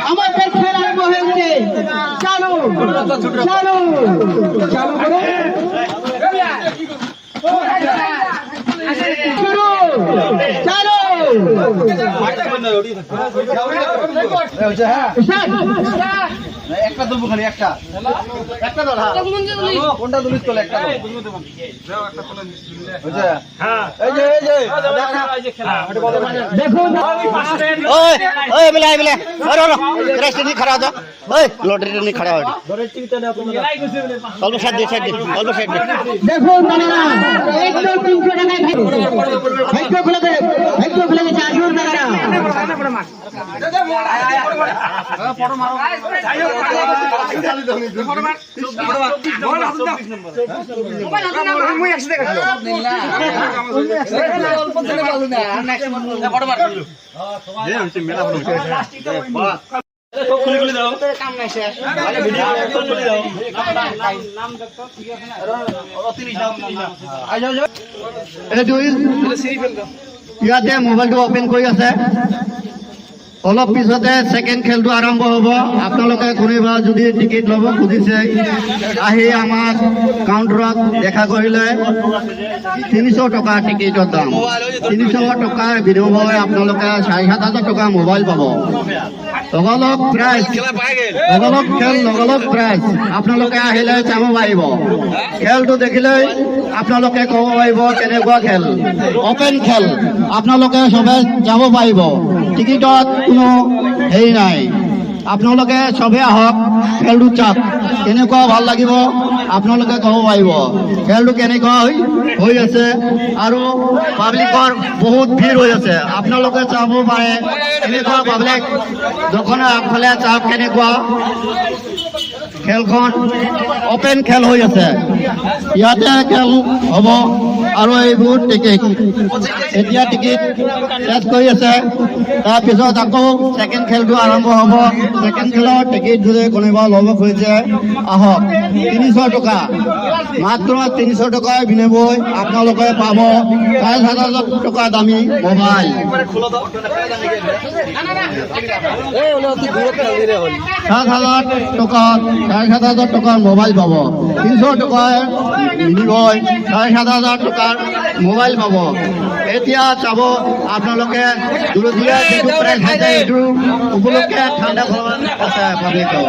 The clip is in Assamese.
আমাদের খেলা আরম্ভ হয়েছে। চালু চালু চালু করো, চালু একটা তুলবো খালি একটা একটা দল কোনটা তুলিস তোলে একটা দেখুন खड़ा हो लॉटरी नहीं खड़ा हो দেখুন দাদারা, 100-300 টাকায় ভাগ্য খুলে দে, ভাগ্য খুলে গেছে। আসুন দাদারা, ইয়াতে মোবাইলটো ওপেন কৰি আছে। অলপ পিছতে সেকেন্ড খেলটো আৰম্ভ হ'ব। আপোনালোকে কোনোবা যদি টিকেট ল'ব খুজিছে আহি আমাক কাউণ্টাৰত দেখা কৰিলে 300 টকা টিকেটৰ দাম। 300 টকাৰ বিনিময়ত আপোনালোকে 7,500 টকা মোবাইল পাব। লগালগ প্ৰাইজ, লগালগ খেল, লগালগ প্ৰাইজ। আপোনালোকে আহিলে চাব পাৰিব। খেলটো দেখিলেই আপোনালোকে ক'ব পাৰিব কেনেকুৱা খেল। অপেন খেল, আপোনালোকে চবে যাব পাৰিব। টিকেটত কোনো হেৰি নাই। আপোনালোকে চবে আহক, খেলটো চাওক, কেনেকুৱা ভাল লাগিব আপোনালোকে ক'ব পাৰিব। খেলটো কেনেকুৱা হৈ আছে আৰু পাব্লিকৰ বহুত ভিৰ হৈ আছে। আপোনালোকে চাব পাৰে কেনেকুৱা পাব্লিক। দোকানৰ আগফালে চাওক কেনেকুৱা খেলখন অপেন খেল হৈ আছে। ইয়াতে খেল হ'ব আৰু এইবোৰ টিকেট এতিয়া টিকেট শেষ কৰি আছে। তাৰপিছত আকৌ ছেকেণ্ড খেলটো আৰম্ভ হ'ব। ছেকেণ্ড খেলৰ টিকেট যদি কোনোবা ল'ব খুজিছে আহক। 300 টকা, মাত্ৰ 300 টকাৰ বিনিময় আপোনালোকে পাব 7,500 টকা দামী মোবাইল। 7,000 টকা, 7,500 টকাৰ মোবাইল পাব। 300 টকাৰ বিনিময় 7,500 টকাৰ মোবাইল পাব। এতিয়া চাব আপোনালোকে দূৰদূৰীয়া যিটো প্ৰাইজ আছে এইটো উপলক্ষে ঠাণ্ডা আছে পাব্লিকৰ।